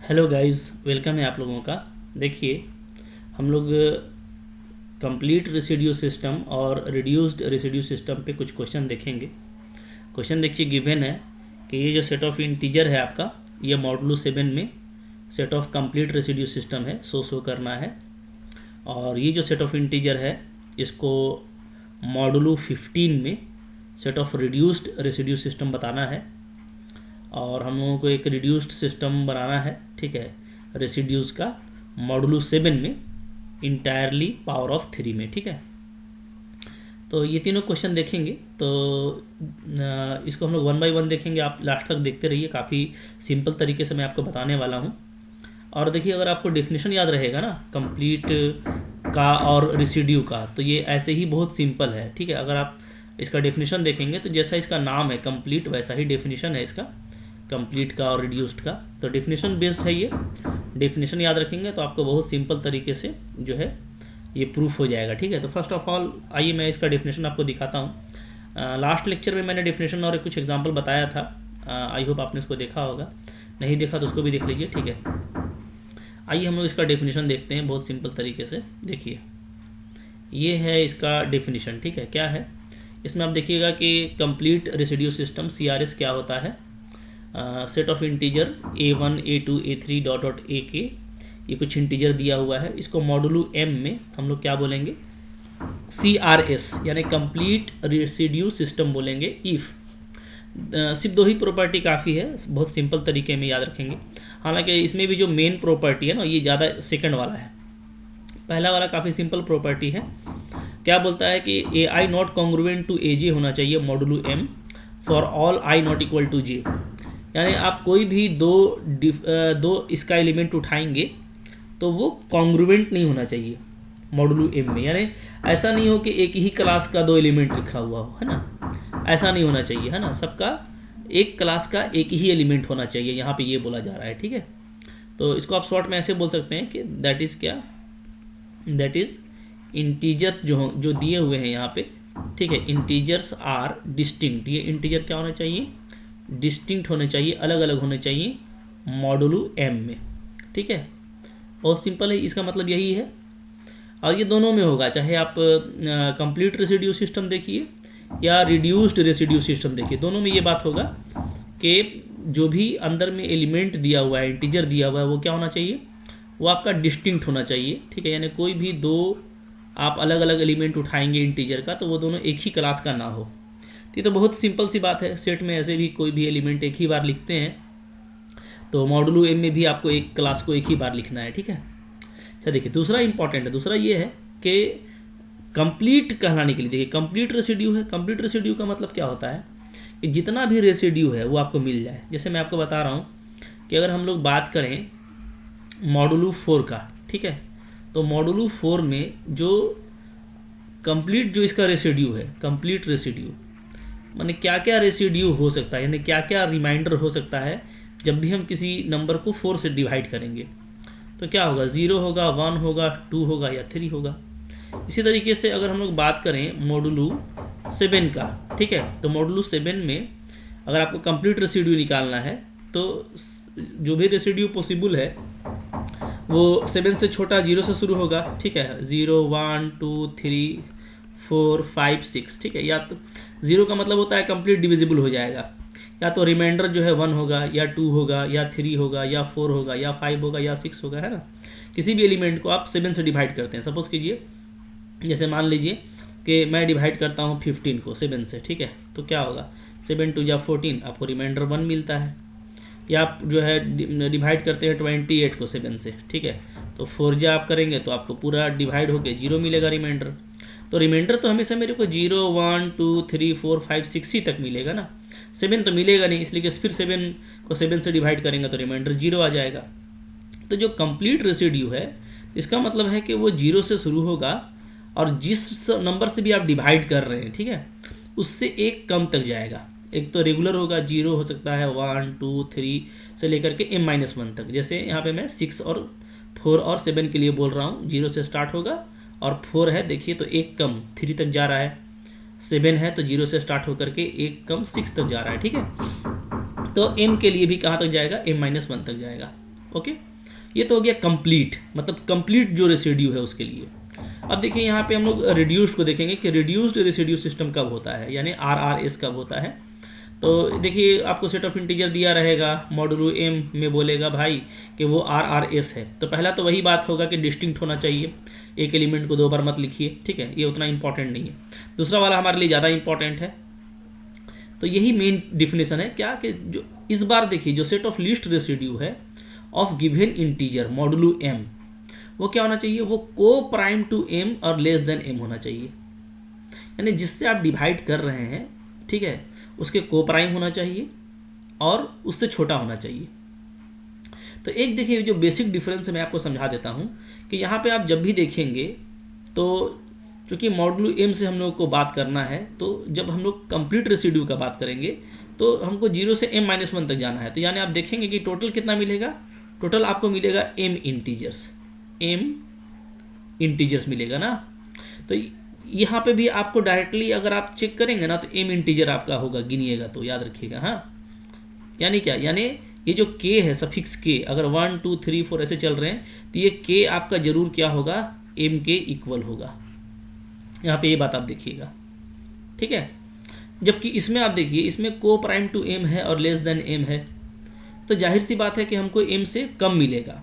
Hello guys, welcome है आप लोगों का। देखिए, हम लोग कंप्लीट रेसिड्यू सिस्टम और रिड्यूस्ड रेसिड्यू सिस्टम पे कुछ क्वेश्चन देखेंगे। क्वेश्चन देखिए, गिवन है कि ये जो सेट ऑफ इंटीजर है आपका, ये मॉडुलो 7 में set of complete residue system है, शो करना है। और ये जो सेट ऑफ इंटीजर है, इसको मॉडुलो 15 में set of reduced residue system बताना है। और हम लोगों को एक रिड्यूस्ड सिस्टम बनाना है, ठीक है, रेसिड्यूज का मॉडुलो 7 में इंटायरली पावर ऑफ 3 में, ठीक है। तो ये तीनों क्वेश्चन देखेंगे, तो इसको हम लोग वन बाय वन देखेंगे। आप लास्ट तक देखते रहिए, काफ़ी सिंपल तरीके से मैं आपको बताने वाला हूँ। और देखिए, अगर आपको डेफिनेशन याद रहेगा ना कंप्लीट का और रेसिड्यू का, तो ये ऐसे ही बहुत सिंपल है, ठीक है। अगर आप इसका डेफिनेशन देखेंगे तो जैसा इसका नाम है कंप्लीट, वैसा ही डेफिनेशन है इसका, कंप्लीट का और रिड्यूस्ड का। तो डेफिनेशन बेस्ड है ये, डेफिनेशन याद रखेंगे तो आपको बहुत सिंपल तरीके से जो है ये प्रूफ हो जाएगा, ठीक है। तो फर्स्ट ऑफ ऑल आइए मैं इसका डेफिनेशन आपको दिखाता हूँ। लास्ट लेक्चर में मैंने डेफिनेशन और कुछ एग्जांपल बताया था, आई होप आपने उसको देखा होगा। नहीं देखा तो उसको भी देख लीजिए, ठीक है। आइए हम लोग इसका डेफिनेशन देखते हैं बहुत सिंपल तरीके से। देखिए, ये है इसका डेफिनेशन, ठीक है। क्या है इसमें, आप देखिएगा कि कंप्लीट रेसिड्यू सिस्टम CRS क्या होता है। Set of integer A1 A2 A3 dot dot AK, ये कुछ इंटीजर दिया हुआ है। इसको मॉडुलो M में हम लोग क्या बोलेंगे, CRS यानी कंप्लीट रेसिड्यू सिस्टम बोलेंगे। इफ़ सिर्फ दो ही प्रॉपर्टी काफ़ी है, बहुत सिंपल तरीके में याद रखेंगे। हालांकि इसमें भी जो मेन प्रॉपर्टी है ना, ये ज़्यादा सेकंड वाला है। पहला वाला काफ़ी सिंपल प्रॉपर्टी है। क्या बोलता है कि AI not congruent to AJ होना चाहिए modulo M for all I not equal to J। यानी आप कोई भी दो इसका एलिमेंट उठाएंगे तो वो कॉन्ग्रुएंट नहीं होना चाहिए मॉडुलो M में। यानी ऐसा नहीं हो कि एक ही क्लास का दो एलिमेंट लिखा हुआ हो, है ना, ऐसा नहीं होना चाहिए, है ना। सबका एक क्लास का एक ही एलिमेंट होना चाहिए, यहाँ पे ये बोला जा रहा है, ठीक है। तो इसको आप शॉर्ट में ऐसे बोल सकते हैं कि दैट इज़ क्या, दैट इज़ इंटीजर्स जो दिए हुए हैं यहाँ पे, ठीक है, इंटीजर्स आर डिस्टिंक्ट। ये इंटीजर क्या होना चाहिए, डिस्टिंक्ट होने चाहिए, अलग अलग होने चाहिए मॉडुलो M में, ठीक है। बहुत सिंपल है, इसका मतलब यही है। और ये दोनों में होगा, चाहे आप कंप्लीट रेसिड्यू सिस्टम देखिए या रिड्यूस्ड रेसिड्यू सिस्टम देखिए, दोनों में ये बात होगा कि जो भी अंदर में एलिमेंट दिया हुआ है, इंटीजर दिया हुआ है, वो क्या होना चाहिए, वो आपका डिस्टिंक्ट होना चाहिए, ठीक है। यानी कोई भी दो आप अलग अलग एलिमेंट उठाएंगे इंटीजर का, तो वो दोनों एक ही क्लास का ना हो। ये तो बहुत सिंपल सी बात है। सेट में ऐसे भी कोई भी एलिमेंट एक ही बार लिखते हैं, तो मॉडुलो M में भी आपको एक क्लास को एक ही बार लिखना है, ठीक है। अच्छा, देखिए दूसरा इंपॉर्टेंट है, दूसरा ये है कि कंप्लीट कहलाने के लिए, देखिए कंप्लीट रेसिड्यू है। कंप्लीट रेसिड्यू का मतलब क्या होता है कि जितना भी रेसिड्यू है वो आपको मिल जाए। जैसे मैं आपको बता रहा हूँ कि अगर हम लोग बात करें मॉडुलो 4 का, ठीक है, तो मॉडुलो 4 में जो कंप्लीट जो इसका रेसिड्यू है, कंप्लीट रेसिड्यू माने क्या क्या रेसिड्यू हो सकता है, यानी क्या क्या रिमाइंडर हो सकता है जब भी हम किसी नंबर को 4 से डिवाइड करेंगे। तो क्या होगा, 0 होगा, 1 होगा, 2 होगा या 3 होगा। इसी तरीके से अगर हम लोग बात करें मॉडुलो 7 का, ठीक है, तो मॉडुलो 7 में अगर आपको कंप्लीट रेसिड्यू निकालना है तो जो भी रेसिड्यू पॉसिबल है वो 7 से छोटा 0 से शुरू होगा, ठीक है। 0 1 2 3 4 5 6, ठीक है। या तो 0 का मतलब होता है कंप्लीट डिविजिबल हो जाएगा, या तो रिमाइंडर जो है 1 होगा या 2 होगा या 3 होगा या 4 होगा या 5 होगा या 6 होगा, है ना। किसी भी एलिमेंट को आप 7 से डिवाइड करते हैं। सपोज कीजिए, जैसे मान लीजिए कि मैं डिवाइड करता हूँ 15 को 7 से, ठीक है, तो क्या होगा, 7 2 या 14, आपको रिमाइंडर 1 मिलता है। या आप जो है डिवाइड करते हैं 28 को 7 से, ठीक है, तो 4 जा आप करेंगे तो आपको पूरा डिवाइड होकर 0 मिलेगा रिमाइंडर। तो रिमाइंडर तो हमेशा मेरे को 0 1 2 3 4 5 6 ही तक मिलेगा ना, 7 तो मिलेगा नहीं, इसलिए कि फिर 7 को 7 से डिवाइड करेंगे तो रिमाइंडर 0 आ जाएगा। तो जो कंप्लीट रेसिड्यू है, इसका मतलब है कि वो 0 से शुरू होगा और जिस नंबर से भी आप डिवाइड कर रहे हैं, ठीक है, उससे एक कम तक जाएगा। एक तो रेगुलर होगा, 0 हो सकता है, 1 2 3 से लेकर के m-1 तक। जैसे यहाँ पे मैं 6 और 4 और 7 के लिए बोल रहा हूँ, 0 से स्टार्ट होगा और 4 है, देखिए तो एक कम 3 तक जा रहा है, 7 है तो 0 से स्टार्ट होकर के एक कम 6 तक जा रहा है, ठीक है। तो m के लिए भी कहाँ तक जाएगा, m-1 तक जाएगा। ओके, ये तो हो गया कंप्लीट, मतलब कंप्लीट जो रेसिड्यू है उसके लिए। अब देखिए यहाँ पे हम लोग रिड्यूस्ड को देखेंगे कि रिड्यूस्ड रेसिड्यू सिस्टम कब होता है, यानी RRS कब होता है। तो देखिए आपको सेट ऑफ इंटीजर दिया रहेगा, मॉडुलो एम में बोलेगा भाई कि वो RRS है। तो पहला तो वही बात होगा कि डिस्टिंक्ट होना चाहिए, एक एलिमेंट को 2 बार मत लिखिए, ठीक है, ये उतना इंपॉर्टेंट नहीं है। दूसरा वाला हमारे लिए ज़्यादा इंपॉर्टेंट है। तो यही मेन डिफिनेशन है क्या, कि जो इस बार देखिए जो सेट ऑफ लीस्ट रेसिड्यू है of given integer modulo M, वो क्या होना चाहिए, वो को प्राइम टू एम और लेस देन एम होना चाहिए। यानी जिससे आप डिवाइड कर रहे हैं, ठीक है, उसके को प्राइम होना चाहिए और उससे छोटा होना चाहिए। तो एक देखिए जो बेसिक डिफरेंस है मैं आपको समझा देता हूँ कि यहाँ पे आप जब भी देखेंगे तो चूँकि मॉडुलो एम से हम लोग को बात करना है, तो जब हम लोग कंप्लीट रेसिड्यू का बात करेंगे तो हमको 0 से m-1 तक जाना है। तो यानी आप देखेंगे कि टोटल कितना मिलेगा, टोटल आपको मिलेगा m इंटीजर्स मिलेगा ना। तो यहाँ पे भी आपको डायरेक्टली अगर आप चेक करेंगे ना तो m इंटीजर आपका होगा, गिनिएगा तो याद रखिएगा। हाँ, यानी क्या, यानी ये जो k है सफिक्स k, अगर 1 2 3 4 ऐसे चल रहे हैं तो ये k आपका जरूर क्या होगा, m के इक्वल होगा। यहाँ पे ये बात आप देखिएगा, ठीक है। जबकि इसमें आप देखिए, इसमें को प्राइम टू m है और लेस देन m है, तो जाहिर सी बात है कि हमको m से कम मिलेगा,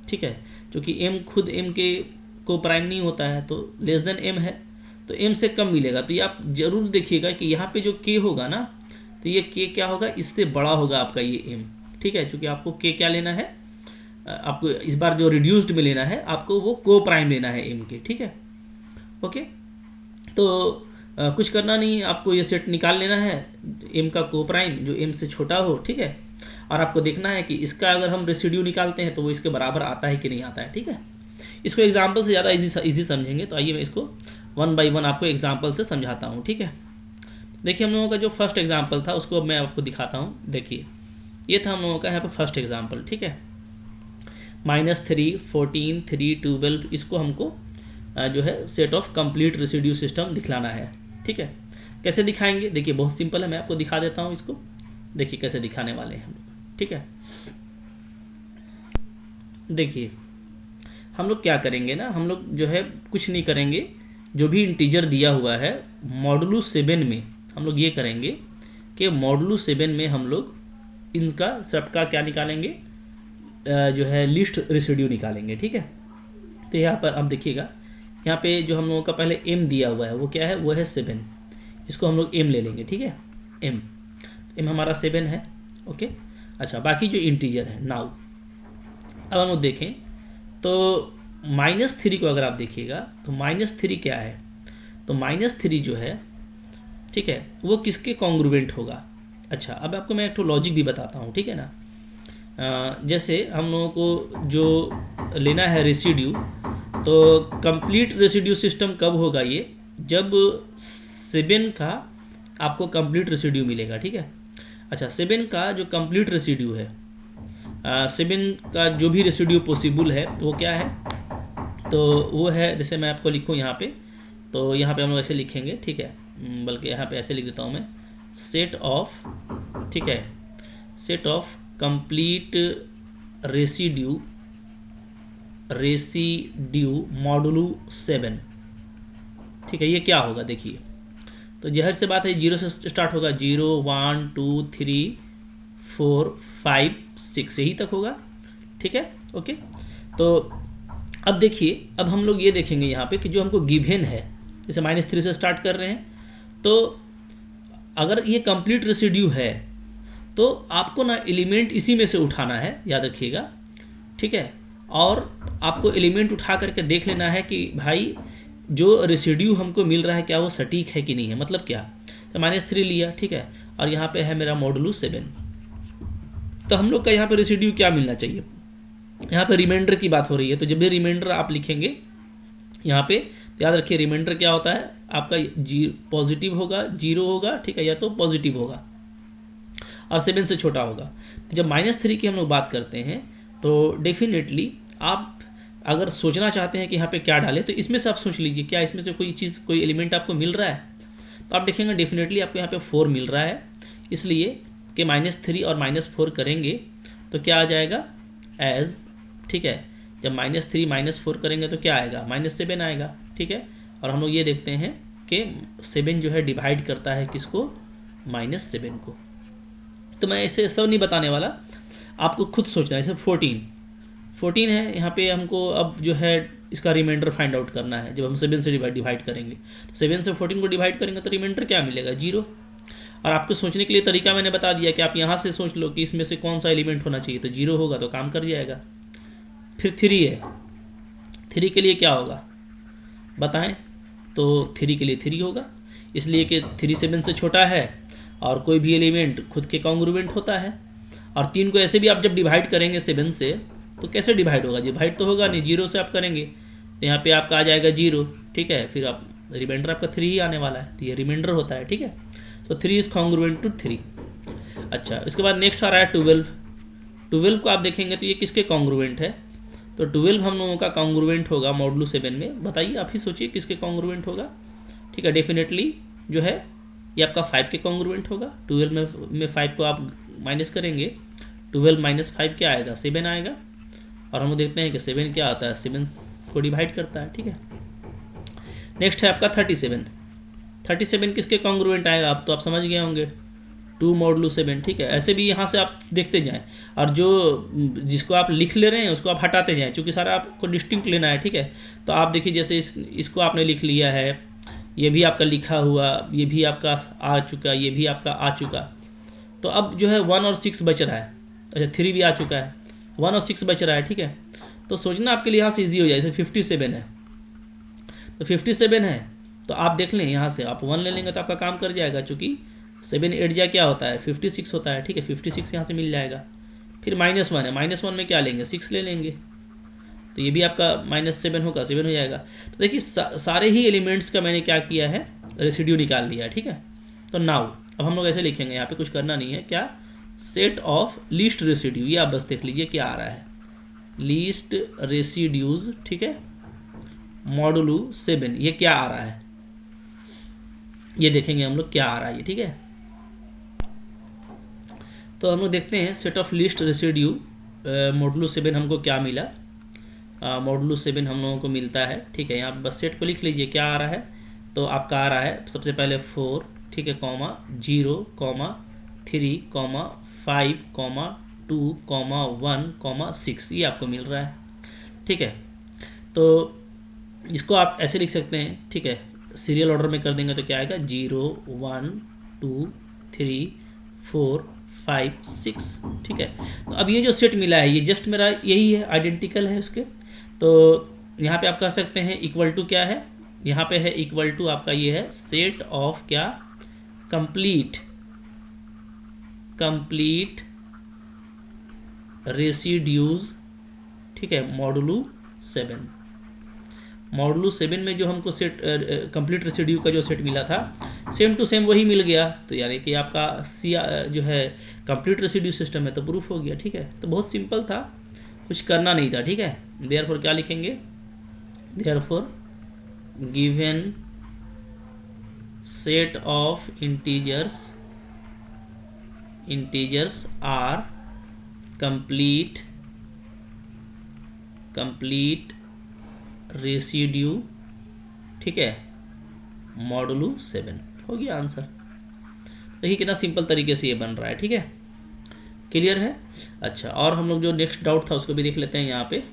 ठीक है, क्योंकि m खुद m के को प्राइम नहीं होता है, तो लेस देन m है तो m से कम मिलेगा। तो ये आप जरूर देखिएगा कि यहाँ पे जो k होगा ना, तो ये k क्या होगा, इससे बड़ा होगा आपका ये m, ठीक है, क्योंकि आपको k क्या लेना है, आपको इस बार जो रिड्यूस्ड में लेना है, आपको वो को प्राइम लेना है m के, ठीक है। ओके, तो कुछ करना नहीं, आपको ये सेट निकाल लेना है m का को प्राइम जो m से छोटा हो, ठीक है, और आपको देखना है कि इसका अगर हम रेसिड्यू निकालते हैं तो वो इसके बराबर आता है कि नहीं आता है, ठीक है। इसको एग्जाम्पल से ज़्यादा इजी समझेंगे, तो आइए मैं इसको 1 बाई 1 आपको एग्जाम्पल से समझाता हूँ, ठीक है। देखिए हम लोगों का जो फर्स्ट एग्जाम्पल था उसको अब मैं आपको दिखाता हूँ। देखिए ये था हम लोगों का यहाँ पर फर्स्ट एग्जाम्पल, ठीक है, -3 14 3 12, इसको हमको जो है set of complete residue system दिखलाना है, ठीक है। कैसे दिखाएंगे, देखिए बहुत सिंपल है, मैं आपको दिखा देता हूँ इसको। देखिए कैसे दिखाने वाले हैं हम लोग, ठीक है। देखिए हम लोग क्या करेंगे ना, हम लोग जो है कुछ नहीं करेंगे, जो भी इंटीजर दिया हुआ है मॉडुलो 7 में हम लोग ये करेंगे कि मॉडुलो 7 में हम लोग इनका सबका क्या निकालेंगे, जो है लिस्ट रेसिड्यू निकालेंगे, ठीक है। तो यहाँ पर आप देखिएगा, यहाँ पे जो हम लोगों का पहले m दिया हुआ है वो क्या है, वो है 7, इसको हम लोग m ले लेंगे, ठीक है, m हमारा 7 है, ओके। अच्छा, बाकी जो इंटीजर है नाउ, अब हम लोग देखें तो -3 को अगर आप देखिएगा तो -3 क्या है, तो -3 जो है, ठीक है, वो किसके कॉन्ग्रुएंट होगा। अच्छा, अब आपको मैं एक तो लॉजिक भी बताता हूँ, ठीक है ना। जैसे हम लोगों को जो लेना है रेसिड्यू, तो कंप्लीट रेसिड्यू सिस्टम कब होगा ये, जब 7 का आपको कंप्लीट रेसिड्यू मिलेगा, ठीक है। अच्छा, 7 का जो कंप्लीट रेसिड्यू है, 7 का जो भी रेसिड्यू पॉसिबल है वो क्या है, तो वो है, जैसे मैं आपको लिखूँ यहाँ पे, तो यहाँ पे हम लोग ऐसे लिखेंगे, ठीक है, बल्कि यहाँ पे ऐसे लिख देता हूँ मैं, सेट ऑफ, ठीक है, set of complete residue modulo 7, ठीक है। ये क्या होगा, देखिए, तो जहर से बात है 0 से स्टार्ट होगा, 0 1 2 3 4 5 6 यही तक होगा, ठीक है, ओके। तो अब देखिए, अब हम लोग ये देखेंगे यहाँ पे कि जो हमको गिवन है, जैसे -3 से स्टार्ट कर रहे हैं, तो अगर ये कंप्लीट रेसिड्यू है तो आपको ना एलिमेंट इसी में से उठाना है, याद रखिएगा, ठीक है। और आपको एलिमेंट उठा करके देख लेना है कि भाई जो रेसिड्यू हमको मिल रहा है क्या वो सटीक है कि नहीं है। मतलब क्या, तो -3 लिया, ठीक है, और यहाँ पे है मेरा मॉडुलो 7, तो हम लोग का यहाँ पे रेसिड्यू क्या मिलना चाहिए, यहाँ पे रिमाइंडर की बात हो रही है, तो जब भी रिमाइंडर आप लिखेंगे यहाँ पे, तो याद रखिए रिमाइंडर क्या होता है आपका, पॉजिटिव होगा, 0 होगा, ठीक है, या तो पॉजिटिव होगा और 7 से छोटा होगा। तो जब -3 की हम लोग बात करते हैं तो डेफिनेटली आप अगर सोचना चाहते हैं कि यहाँ पे क्या डालें, तो इसमें से आप सोच लीजिए क्या इसमें से कोई चीज़, कोई एलिमेंट आपको मिल रहा है, तो आप देखेंगे डेफिनेटली आपको यहाँ पे 4 मिल रहा है, इसलिए कि -3 और -4 करेंगे तो क्या आ जाएगा, एज, ठीक है। जब -3 -4 करेंगे तो क्या आएगा, -7 आएगा, ठीक है। और हम लोग ये देखते हैं कि 7 जो है डिवाइड करता है किसको, -7 को। तो मैं ऐसे सब नहीं बताने वाला, आपको खुद सोचना है। जैसे 14 है, यहाँ पे हमको अब जो है इसका रिमाइंडर फाइंड आउट करना है। जब हम 7 से डिवाइड करेंगे तो 7 से 14 को डिवाइड करेंगे तो रिमाइंडर क्या मिलेगा, 0। और आपको सोचने के लिए तरीका मैंने बता दिया कि आप यहाँ से सोच लो कि इसमें से कौन सा एलिमेंट होना चाहिए, तो 0 होगा तो काम कर जाएगा। फिर 3 है, 3 के लिए क्या होगा बताएं, तो 3 के लिए 3 होगा, इसलिए कि 3 7 से छोटा है और कोई भी एलिमेंट खुद के कॉन्ग्रुएंट होता है। और 3 को ऐसे भी आप जब डिवाइड करेंगे 7 से तो कैसे डिवाइड होगा, डिवाइड तो होगा नहीं, 0 से आप करेंगे तो यहाँ पे आपका आ जाएगा 0, ठीक है। फिर आप रिमाइंडर आपका 3 ही आने वाला है, तो ये रिमाइंडर होता है, ठीक है। तो 3 इज कॉन्ग्रुएंट टू 3। अच्छा, इसके बाद नेक्स्ट आ रहा है 12 को आप देखेंगे तो ये किसके कॉन्ग्रुएंट है, तो 12 हम लोगों का कॉन्ग्रुएंट होगा मॉडुलो 7 में। बताइए, आप ही सोचिए किसके कॉन्ग्रुएंट होगा, ठीक है। डेफिनेटली जो है ये आपका 5 के कॉन्ग्रुएंट होगा। 12 में 5 को आप माइनस करेंगे, 12 - 5 क्या आएगा, 7 आएगा। और हम देखते हैं कि 7 क्या आता है, 7 को डिवाइड करता है, ठीक है। नेक्स्ट है आपका 37 किसके कॉन्ग्रुएंट आएगा, अब तो आप समझ गए होंगे, 2 मॉडुलो 7, ठीक है। ऐसे भी यहाँ से आप देखते जाएं और जो जिसको आप लिख ले रहे हैं उसको आप हटाते जाएं, क्योंकि सारा आपको डिस्टिंक्ट लेना है, ठीक है। तो आप देखिए, जैसे इसको आपने लिख लिया है, ये भी आपका लिखा हुआ, ये भी आपका आ चुका, ये भी आपका आ चुका। तो अब जो है 1 और 6 बच रहा है। अच्छा, 3 भी आ चुका है, 1 और 6 बच रहा है, ठीक है। तो सोचना आपके लिए यहाँ से ईजी हो जाए। जैसे 57 है, तो 57 है तो आप देख लें, यहाँ से आप 1 ले लेंगे तो आपका काम कर जाएगा, चूँकि 7 8 जा क्या होता है, 56 होता है, ठीक है। 56 यहाँ से मिल जाएगा। फिर -1 है, -1 में क्या लेंगे, 6 ले लेंगे, तो ये भी आपका -7 होगा, 7 हो जाएगा। तो देखिए सारे ही एलिमेंट्स का मैंने क्या किया है, रेसिड्यू निकाल लिया है, ठीक है। तो नाउ अब हम लोग ऐसे लिखेंगे, यहाँ पे कुछ करना नहीं है, क्या, सेट ऑफ लीस्ट रेसिड्यू, ये आप बस देख लीजिए क्या आ रहा है, लीस्ट रेसिड्यूज, ठीक है, मॉडुलो 7, ये क्या आ रहा है, ये देखेंगे हम लोग क्या आ रहा है ये, ठीक है। तो हम लोग देखते हैं set of list residue modulo 7 हमको क्या मिला। मॉडुलो 7 हम लोगों को मिलता है, ठीक है। यहाँ बस सेट को लिख लीजिए क्या आ रहा है, तो आपका आ रहा है सबसे पहले 4, ठीक है, comma 0, comma 3, comma 5, comma 2, comma 1, 6, ये आपको मिल रहा है, ठीक है। तो इसको आप ऐसे लिख सकते हैं, ठीक है। सीरियल ऑर्डर में कर देंगे तो क्या आएगा, 0 1 2 3 4 5 6, ठीक है। तो अब ये जो सेट मिला है ये जस्ट मेरा यही है, आइडेंटिकल है उसके। तो यहाँ पे आप कर सकते हैं इक्वल टू क्या है, यहाँ पे है इक्वल टू आपका ये है सेट ऑफ क्या, कंप्लीट रेसिड्यूज, ठीक है, मॉडुलो 7। मॉडुलो 7 में जो हमको सेट कंप्लीट रेसिड्यू का जो सेट मिला था, सेम टू सेम वही मिल गया, तो यानी कि आपका जो है कंप्लीट रेसिड्यू सिस्टम है, तो प्रूफ हो गया, ठीक है। तो बहुत सिंपल था, कुछ करना नहीं था, ठीक है। देयरफॉर क्या लिखेंगे, therefore given set of integers are complete residue, ठीक है, मॉडुलो 7, हो गया आंसर। देखिए कितना सिंपल तरीके से ये बन रहा है, ठीक है, क्लियर है। अच्छा, और हम लोग जो नेक्स्ट डाउट था उसको भी देख लेते हैं यहाँ पे।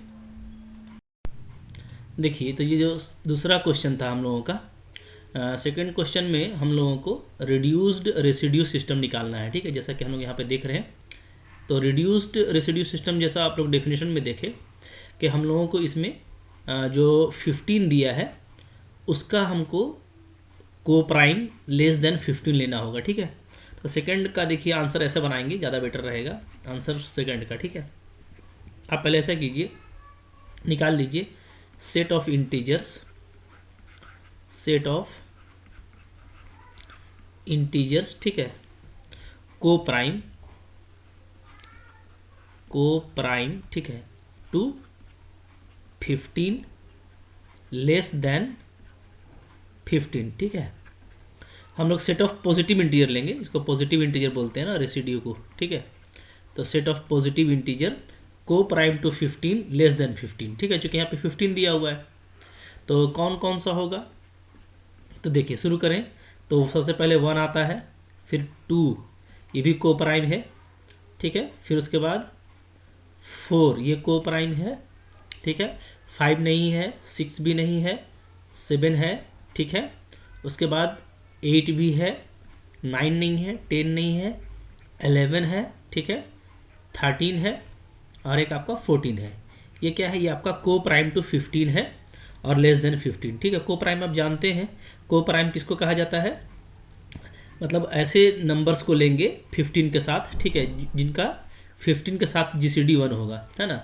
देखिए, तो ये जो दूसरा क्वेश्चन था हम लोगों का, सेकंड क्वेश्चन में हम लोगों को रिड्यूस्ड रेसिड्यू सिस्टम निकालना है, ठीक है। जैसा कि हम लोग यहाँ पे देख रहे हैं, तो रिड्यूस्ड रेसिड्यू सिस्टम जैसा आप लोग डेफिनेशन में देखें कि हम लोगों को इसमें जो 15 दिया है उसका हमको को प्राइम लेस देन 15 लेना होगा, ठीक है। तो सेकंड का देखिए आंसर ऐसे बनाएंगे, ज़्यादा बेटर रहेगा आंसर सेकंड का, ठीक है। आप पहले ऐसा कीजिए, निकाल लीजिए सेट ऑफ इंटीजर्स, ठीक है, को प्राइम, ठीक है, टू 15 लेस देन 15, ठीक है। हम लोग सेट ऑफ पॉजिटिव इंटीजर लेंगे, इसको पॉजिटिव इंटीजर बोलते हैं ना रेसिड्यू को, ठीक है। तो सेट ऑफ पॉजिटिव इंटीजर को प्राइम टू 15 लेस देन 15, ठीक है, चूँकि यहाँ पे 15 दिया हुआ है। तो कौन कौन सा होगा, तो देखिए शुरू करें। तो सबसे पहले 1 आता है, फिर 2 ये भी को प्राइम है, ठीक है, फिर उसके बाद 4 ये को प्राइम है, ठीक है, 5 नहीं है, 6 भी नहीं है, 7 है, ठीक है, उसके बाद 8 भी है, 9 नहीं है, 10 नहीं है, 11 है, ठीक है, 13 है, और एक आपका 14 है। ये क्या है, ये आपका को प्राइम टू 15 है और लेस देन 15, ठीक है। को प्राइम आप जानते हैं, को प्राइम किसको कहा जाता है, मतलब ऐसे नंबर्स को लेंगे 15 के साथ, ठीक है, जिनका 15 के साथ GCD 1 होगा, है ना।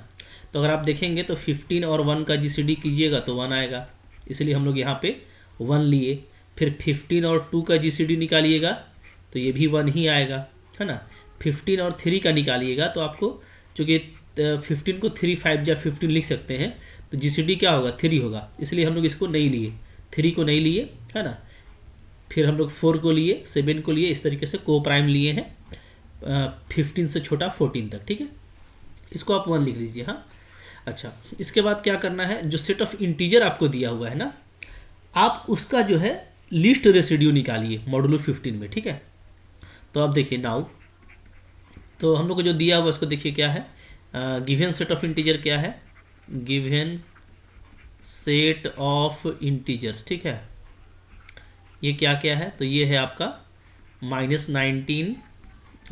तो अगर आप देखेंगे तो 15 और 1 का GCD कीजिएगा तो 1 आएगा, इसलिए हम लोग यहाँ पे 1 लिए। फिर 15 और 2 का GCD निकालिएगा तो ये भी 1 ही आएगा, है ना। 15 और 3 का निकालिएगा तो आपको, चूँकि 15 को 3 5 या 15 लिख सकते हैं, तो GCD क्या होगा, 3 होगा, इसलिए हम लोग इसको नहीं लिए, 3 को नहीं लिए, है ना। फिर हम लोग 4 को लिए, 7 को लिए, इस तरीके से को प्राइम लिए हैं 15 से छोटा 14 तक, ठीक है। इसको आप 1 लिख लीजिए, हाँ। अच्छा, इसके बाद क्या करना है, जो सेट ऑफ इंटीजर आपको दिया हुआ है ना, आप उसका जो है लीस्ट रेसिड्यू निकालिए मॉडुलो 15 में, ठीक है। तो आप देखिए नाउ, तो हम लोग को जो दिया हुआ उसको देखिए क्या है, गिवन सेट ऑफ इंटीजर क्या है, गिवन सेट ऑफ इंटीजर्स, ठीक है। ये क्या क्या है, तो ये है आपका -19,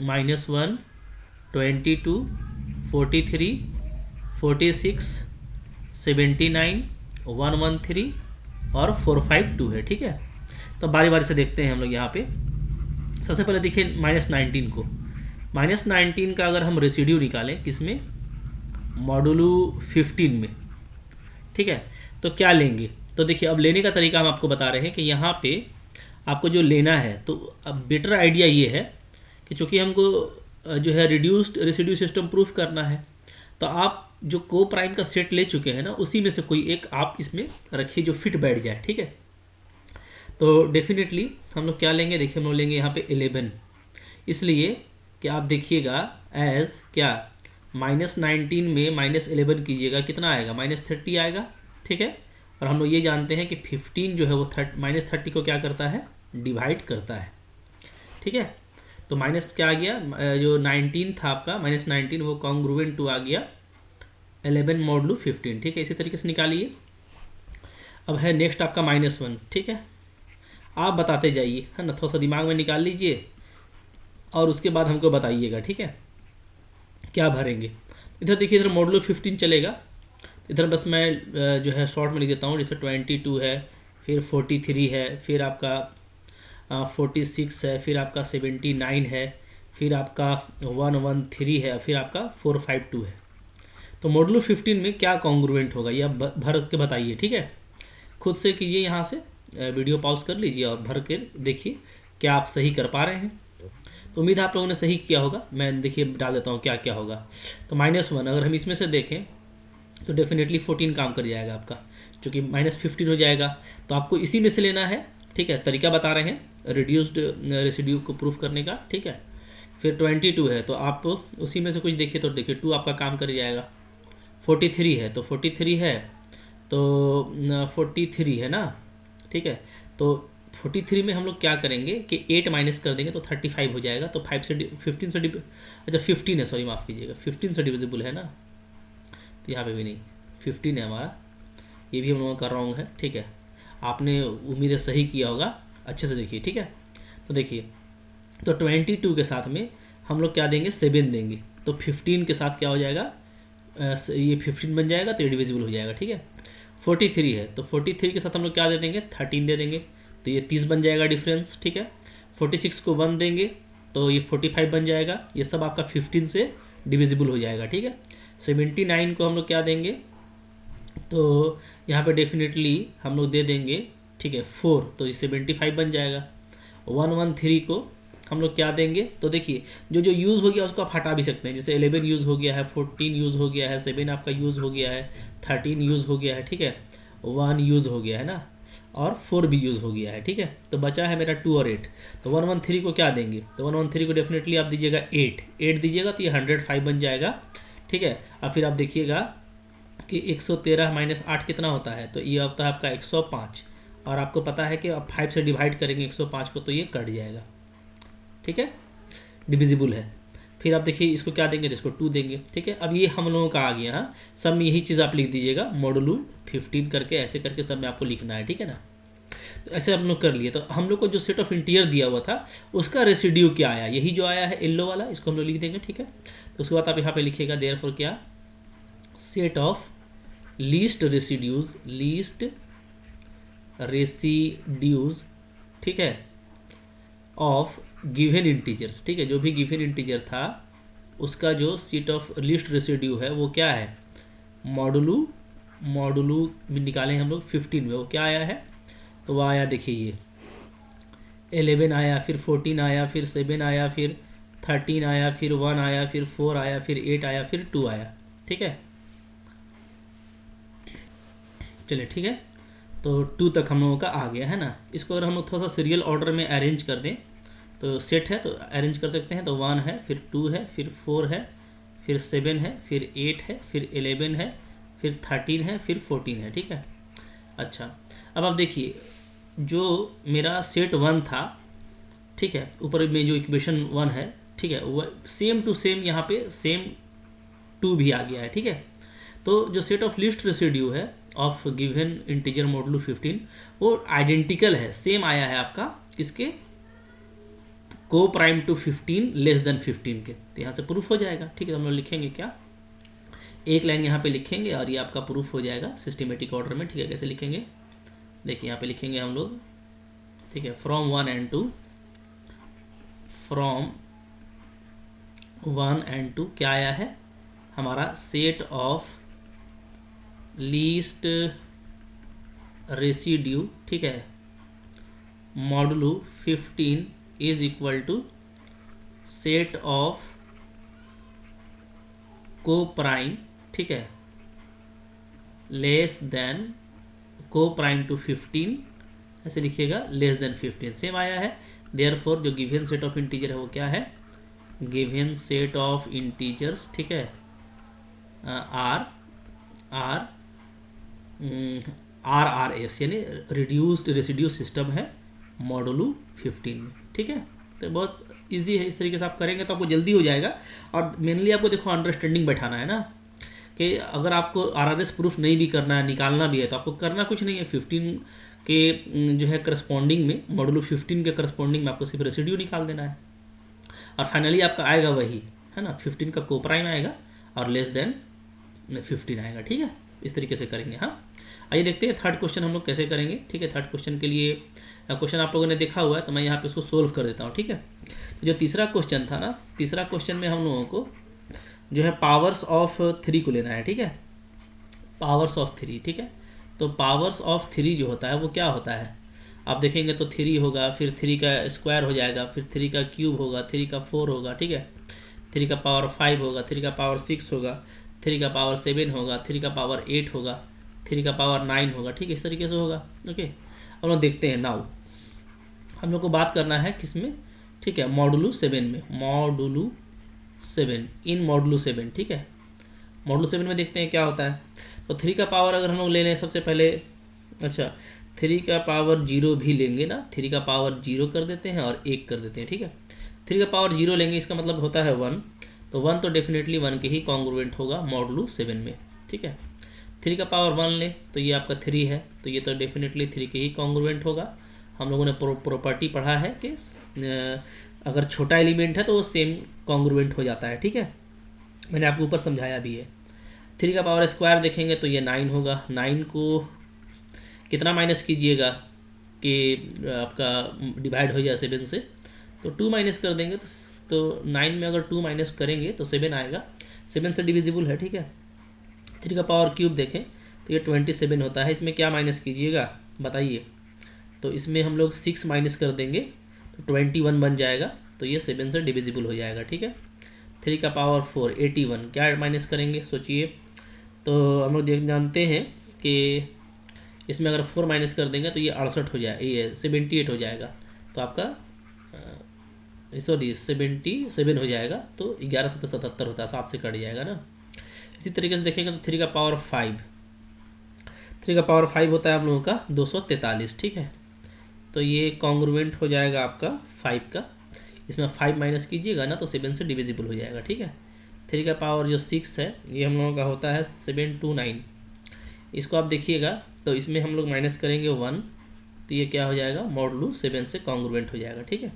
-1, 22, 43, 46, 79, 113 और 452 है, ठीक है। तो बारी बारी से देखते हैं हम लोग यहाँ पे। सबसे पहले देखिए -19 को, -19 का अगर हम रेसिड्यू निकालें किसमें, मॉडुलो 15 में, ठीक है, तो क्या लेंगे। तो देखिए अब लेने का तरीका हम आपको बता रहे हैं कि यहाँ पे आपको जो लेना है, तो अब बेटर आइडिया ये है कि चूँकि हमको जो है रिड्यूस्ड रेसिड्यू सिस्टम प्रूफ करना है, तो आप जो को प्राइम का सेट ले चुके हैं ना, उसी में से कोई एक आप इसमें रखिए जो फिट बैठ जाए, ठीक है। तो डेफिनेटली हम लोग क्या लेंगे, देखिए हम लोग लेंगे यहाँ पे 11, इसलिए कि आप देखिएगा एज क्या, -19 में -11 कीजिएगा, कितना आएगा, -30 आएगा, ठीक है। और हम लोग ये जानते हैं कि 15 जो है वो -30 को क्या करता है, डिवाइड करता है, ठीक है। तो माइनस क्या आ गया, जो 19 था आपका -19 वो कॉन्ग्रुएंट टू आ गया 11 मॉडुलो 15, ठीक है। इसी तरीके से निकालिए। अब है नेक्स्ट आपका -1, ठीक है। आप बताते जाइए, है ना, थोड़ा सा दिमाग में निकाल लीजिए और उसके बाद हमको बताइएगा, ठीक है, क्या भरेंगे। इधर देखिए, इधर मॉडुलो 15 चलेगा, इधर बस मैं जो है शॉर्ट में लिख देता हूँ, जैसे 22 है, फिर 43 है, फिर आपका 46 है, फिर आपका 79 है, फिर आपका 113 है, फिर आपका 452 है। तो मॉडुलो 15 में क्या कॉन्ग्रुएंट होगा, ये आप भर के बताइए, ठीक है। खुद से कीजिए, यहाँ से वीडियो पॉज कर लीजिए और भर के देखिए क्या आप सही कर पा रहे हैं। तो उम्मीद है आप लोगों ने सही किया होगा। मैं देखिए डाल देता हूँ क्या क्या होगा। तो -1 अगर हम इसमें से देखें तो डेफिनेटली 14 काम कर जाएगा आपका, क्योंकि -15 हो जाएगा। तो आपको इसी में से लेना है, ठीक है। तरीका बता रहे हैं रिड्यूस्ड रेसिड्यू को प्रूफ करने का, ठीक है। फिर 22 है तो आप उसी में से कुछ देखिए, तो देखिए 2 आपका काम कर जाएगा। 43 है तो 43 है, तो 43 है ना, ठीक है। तो 43 में हम लोग क्या करेंगे कि 8 माइनस कर देंगे तो 35 हो जाएगा। तो 5 से 15 से अच्छा 15 है, सॉरी माफ़ कीजिएगा, 15 से डिविजिबल है ना, तो यहाँ पे भी नहीं, 15 है हमारा, ये भी हम लोगों का रॉन्ग है, ठीक है। आपने उम्मीद है सही किया होगा, अच्छे से देखिए, ठीक है। तो देखिए, तो 22 के साथ में हम लोग क्या देंगे, 7 देंगे, तो 15 के साथ क्या हो जाएगा, ये 15 बन जाएगा, तो ये डिविजिबल हो जाएगा, ठीक है। 43 है तो 43 के साथ हम लोग क्या दे देंगे, 13 दे देंगे, तो ये 30 बन जाएगा डिफरेंस, ठीक है। 46 को 1 देंगे तो ये 45 बन जाएगा, ये सब आपका 15 से डिविजिबल हो जाएगा, ठीक है। 79 को हम लोग क्या देंगे, तो यहाँ पे डेफिनेटली हम लोग दे देंगे, ठीक है, 4, तो ये 75 बन जाएगा। 113 को हम लोग क्या देंगे, तो देखिए जो जो यूज़ हो गया उसको आप हटा भी सकते हैं, जैसे 11 यूज़ हो गया है, 14 यूज़ हो गया है, 7 आपका यूज़ हो गया है, 13 यूज़ हो गया है, ठीक है, 1 यूज़ हो गया है ना, और 4 भी यूज़ हो गया है, ठीक है। तो बचा है मेरा 2 और 8, तो 113 को क्या देंगे, तो 113 को डेफिनेटली आप दीजिएगा 8 दीजिएगा, तो ये 105 बन जाएगा, ठीक है। अब फिर आप देखिएगा कि 113 माइनस 8 कितना होता है, तो ये होता है आपका 105, और आपको पता है कि आप 5 से डिवाइड करेंगे 105 को तो ये कट जाएगा, ठीक है, डिविजिबल है। फिर आप देखिए इसको क्या देंगे, तो इसको 2 देंगे, ठीक है। अब ये हम लोगों का आ गया। हाँ, सब में यही चीज़ आप लिख दीजिएगा, मॉडुलू 15 करके ऐसे करके सब में आपको लिखना है, ठीक है ना। तो ऐसे हम लोग कर लिए। तो हम लोग को जो सेट ऑफ इंटीजर दिया हुआ था उसका रेसिड्यू क्या आया, यही जो आया है येलो वाला, इसको हम लोग लिख देंगे, ठीक है। तो उसके बाद आप यहाँ पे लिखिएगा देयरफॉर क्या, सेट ऑफ लीस्ट रेसिड्यूज, ठीक है, ऑफ गिवन इंटीजर्स, ठीक है। जो भी गिवन इंटीजर था उसका जो सेट ऑफ लीस्ट रेसिड्यू है वो क्या है, मॉडुलू में निकालें हम लोग 15 में, वो क्या आया है, तो वो आया देखिए ये 11 आया, फिर 14 आया, फिर 7 आया, फिर 13 आया, फिर 1 आया, फिर 4 आया, फिर 8 आया, फिर 2 आया, ठीक है। चलिए ठीक है, तो 2 तक हम लोगों का आ गया है ना। इसको अगर हम लोग थोड़ा सा सीरियल ऑर्डर में अरेंज कर दें तो सेट है तो अरेंज कर सकते हैं। तो 1 है, फिर 2 है, फिर 4 है, फिर 7 है, फिर 8 है, फिर 11 है, फिर 13 है, फिर 14 है, ठीक है। अच्छा, अब आप देखिए जो मेरा सेट 1 था, ठीक है, ऊपर में जो इक्वेशन 1 है, ठीक है, वह सेम टू सेम यहाँ पे सेम 2 भी आ गया है, ठीक है। तो जो सेट ऑफ लीस्ट रेसिड्यू है ऑफ गिवन इंटीजर मॉडुलू 15 वो आइडेंटिकल है, सेम आया है आपका किसके, को प्राइम टू 15 लेस देन 15 के। तो यहाँ से प्रूफ हो जाएगा, ठीक है। तो हम लोग लिखेंगे क्या, एक लाइन यहाँ पे लिखेंगे और ये आपका प्रूफ हो जाएगा सिस्टमेटिक ऑर्डर में, ठीक है। कैसे लिखेंगे, देखिए यहाँ पे लिखेंगे हम लोग, ठीक है, फ्रॉम 1 एंड 2, फ्रॉम 1 एंड 2 क्या आया है हमारा, सेट ऑफ लीस्ट रेसिड्यू, ठीक है, modulo 15 is equal to set of coprime, ठीक है, less than coprime to 15, ऐसे लिखिएगा, लेस देन 15 सेम आया है। देयरफॉर जो गिवन सेट ऑफ इंटीजर है वो क्या है, गिवन सेट ऑफ इंटीजर्स, ठीक है, आर एस यानी रिड्यूस्ड रेसिड्यू सिस्टम है मॉडुलू 15 में, ठीक है। तो बहुत इजी है, इस तरीके से आप करेंगे तो आपको जल्दी हो जाएगा। और मेनली आपको देखो अंडरस्टैंडिंग बैठाना है ना, कि अगर आपको आरआरएस प्रूफ नहीं भी करना है, निकालना भी है, तो आपको करना कुछ नहीं है, 15 के जो है करस्पॉन्डिंग में, मॉडुलू 15 के करस्पॉन्डिंग में आपको सिर्फ रेसिड्यू निकाल देना है, और फाइनली आपका आएगा वही है ना, 15 का कोप्राइम आएगा और लेस देन 15 आएगा, ठीक है। इस तरीके से करेंगे। हाँ, आइए देखते हैं थर्ड क्वेश्चन हम लोग कैसे करेंगे, ठीक है। थर्ड क्वेश्चन के लिए क्वेश्चन आप लोगों ने देखा हुआ है, तो मैं यहाँ पे उसको सोल्व कर देता हूँ, ठीक है। तो जो तीसरा क्वेश्चन था ना, तीसरा क्वेश्चन में हम लोगों को जो है पावर्स ऑफ 3 को लेना है, ठीक है, पावर्स ऑफ 3, ठीक है। तो पावर्स ऑफ 3 जो होता है वो क्या होता है, आप देखेंगे तो 3 होगा, फिर 3 का स्क्वायर हो जाएगा, फिर 3 का क्यूब होगा, 3 का 4 होगा, ठीक है, 3 का पावर 5 होगा, 3 का पावर 6 होगा, 3 का पावर 7 होगा, 3 का पावर 8 होगा, 3 का पावर 9 होगा, ठीक है, इस तरीके से होगा। ओके, अब लोग देखते हैं। नाउ हम लोग को बात करना है किस में, ठीक है, मॉडुलू 7 में, मॉडुलू 7, इन मॉडुलू 7, ठीक है। मॉडुलू 7 में देखते हैं क्या होता है। तो 3 का पावर अगर हम लोग ले लें सबसे पहले, अच्छा 3 का पावर 0 भी लेंगे ना, 3 का पावर 0 कर देते हैं और 1 कर देते हैं, ठीक है। 3 का पावर 0 लेंगे, इसका मतलब होता है 1, तो 1 तो डेफिनेटली 1 के ही कॉन्ग्रुएंट होगा मॉडुलू 7 में, ठीक है। 3 का पावर 1 ले तो ये आपका 3 है, तो ये तो डेफिनेटली 3 के ही कॉन्ग्रुएंट होगा। हम लोगों ने प्रॉपर्टी पढ़ा है कि अगर छोटा एलिमेंट है तो वो सेम कॉन्ग्रुएंट हो जाता है, ठीक है, मैंने आपको ऊपर समझाया भी है। 3 का पावर स्क्वायर देखेंगे तो ये 9 होगा, 9 को कितना माइनस कीजिएगा कि आपका डिवाइड हो जाए 7 से, तो 2 माइनस कर देंगे, तो 9 में अगर 2 माइनस करेंगे तो 7 आएगा, 7 से डिविजिबल है, ठीक है। 3 का पावर क्यूब देखें तो ये 27 होता है, इसमें क्या माइनस कीजिएगा बताइए, तो इसमें हम लोग 6 माइनस कर देंगे तो 21 बन जाएगा, तो ये 7 से डिविजिबल हो जाएगा, ठीक है। 3 का पावर 4 81, क्या माइनस करेंगे सोचिए, तो हम लोग जानते हैं कि इसमें अगर 4 माइनस कर देंगे तो ये 68 हो जाएगा, ये 78 हो जाएगा, तो आपका सॉरी 77 हो जाएगा, तो 11 7 77 होता है, 7 से कट जाएगा ना। इसी तरीके से देखेंगे तो 3 का पावर 5, 3 का पावर 5 होता है आप लोगों का 243, ठीक है। तो ये कॉन्ग्रुएंट हो जाएगा आपका 5 का, इसमें 5 माइनस कीजिएगा ना तो 7 से डिविजिबल हो जाएगा, ठीक है। 3 का पावर जो 6 है ये हम लोगों का होता है 729, इसको आप देखिएगा तो इसमें हम लोग माइनस करेंगे 1, तो ये क्या हो जाएगा मॉडुलो 7 से कॉन्ग्रुएंट हो जाएगा, ठीक है।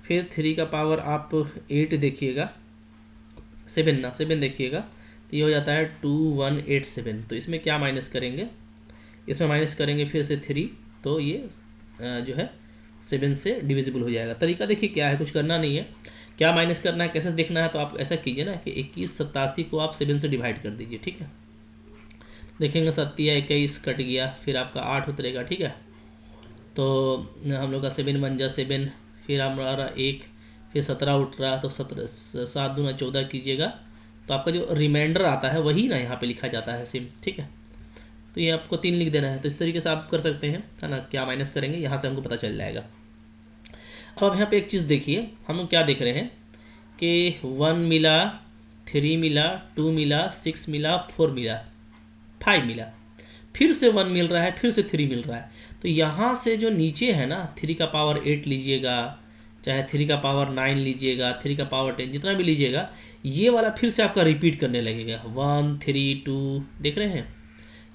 फिर 3 का पावर आप 8 देखिएगा, 7 देखिएगा तो ये हो जाता है 2187, तो इसमें क्या माइनस करेंगे, इसमें माइनस करेंगे फिर से 3, तो ये जो है 7 से डिविजिबल हो जाएगा। तरीका देखिए क्या है, कुछ करना नहीं है, क्या माइनस करना है कैसे देखना है, तो आप ऐसा कीजिए ना कि 2187 को आप 7 से डिवाइड कर दीजिए, ठीक है। देखेंगे 7 या 21 कट गया, फिर आपका 8 उतरेगा, ठीक है। तो हम लोग का 7 1 जा 7, फिर हमारा 1, फिर 17 उठ रहा, तो 17 7 दूना 14 कीजिएगा, तो आपका जो रिमाइंडर आता है वही ना यहाँ पे लिखा जाता है सेम, ठीक है। तो ये आपको 3 लिख देना है, तो इस तरीके से आप कर सकते हैं, है ना। क्या माइनस करेंगे यहाँ से हमको पता चल जाएगा। अब यहाँ पे एक चीज़ देखिए, हम लोग क्या देख रहे हैं कि 1 मिला, 3 मिला, 2 मिला, 6 मिला, 4 मिला, 5 मिला, फिर से 1 मिल रहा है, फिर से 3 मिल रहा है। तो यहाँ से जो नीचे है ना 3 का पावर 8 लीजिएगा, चाहे 3 का पावर 9 लीजिएगा, 3 का पावर 10, जितना भी लीजिएगा, ये वाला फिर से आपका रिपीट करने लगेगा। 1 3 2 देख रहे हैं,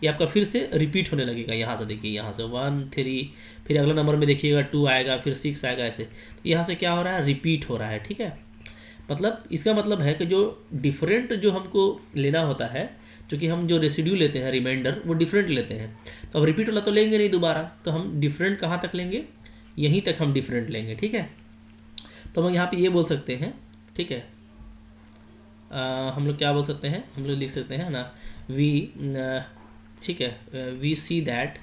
ये आपका फिर से रिपीट होने लगेगा। यहाँ से देखिए, यहाँ से 1 3, फिर अगला नंबर में देखिएगा 2 आएगा, फिर 6 आएगा, ऐसे। तो यहाँ से क्या हो रहा है, रिपीट हो रहा है, ठीक है। मतलब इसका मतलब है कि जो डिफरेंट जो हमको लेना होता है, क्योंकि हम जो रेसिड्यू लेते हैं रिमाइंडर वो डिफरेंट लेते हैं, तो अब रिपीट वाला तो लेंगे नहीं दोबारा, तो हम डिफरेंट कहाँ तक लेंगे, यहीं तक हम डिफरेंट लेंगे, ठीक है। तो हम यहाँ पे ये बोल सकते हैं, ठीक है, हम लोग क्या बोल सकते हैं, हम लोग लिख सकते हैं ना वी, ठीक है, वी सी दैट,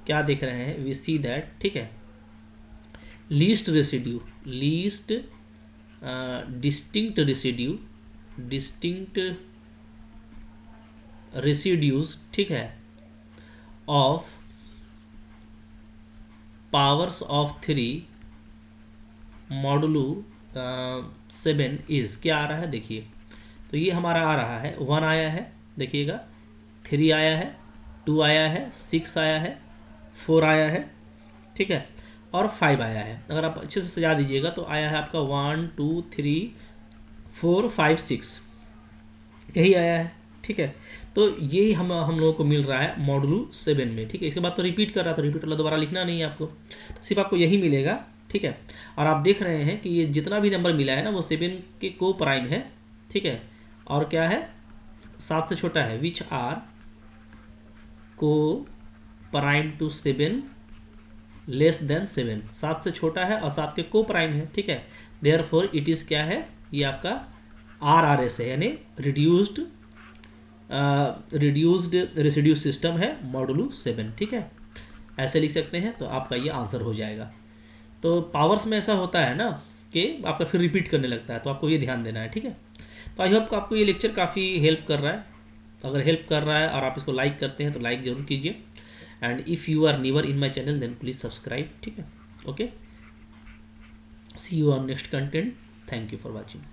क्या देख रहे हैं, वी सी दैट, ठीक है, least residue, least distinct residue, distinct residues, ठीक है, of powers of 3 modulo 7 is, क्या आ रहा है देखिए, तो ये हमारा आ रहा है 1 आया है, देखिएगा 3 आया है, 2 आया है, 6 आया है, 4 आया है, ठीक है, और 5 आया है। अगर आप अच्छे से सजा दीजिएगा तो आया है आपका 1 2 3 4 5 6, यही आया है, ठीक है। तो यही हम लोगों को मिल रहा है मॉडुलो 7 में, ठीक है। इसके बाद तो रिपीट कर रहा, तो रिपीट वाला दोबारा लिखना नहीं है आपको, तो सिर्फ आपको यही मिलेगा, ठीक है। और आप देख रहे हैं कि ये जितना भी नंबर मिला है ना वो 7 के को प्राइम है, ठीक है, और क्या है 7 से छोटा है, विच आर को प्राइम टू 7 लेस देन 7, 7 से छोटा है और 7 के को प्राइम है, ठीक है। देयरफॉर इट इज़ क्या है, ये आपका RRS है, यानी रिड्यूस्ड रेसिड्यू सिस्टम है मॉडुलो 7, ठीक है। ऐसे लिख सकते हैं, तो आपका ये आंसर हो जाएगा। तो पावर्स में ऐसा होता है ना कि आपका फिर रिपीट करने लगता है, तो आपको ये ध्यान देना है, ठीक है। तो आई होप आपको ये लेक्चर काफ़ी हेल्प कर रहा है। अगर हेल्प कर रहा है और आप इसको लाइक करते हैं तो लाइक ज़रूर कीजिए, and if you are newer in my channel then please subscribe, ठीक है। Okay, see you on next content, thank you for watching.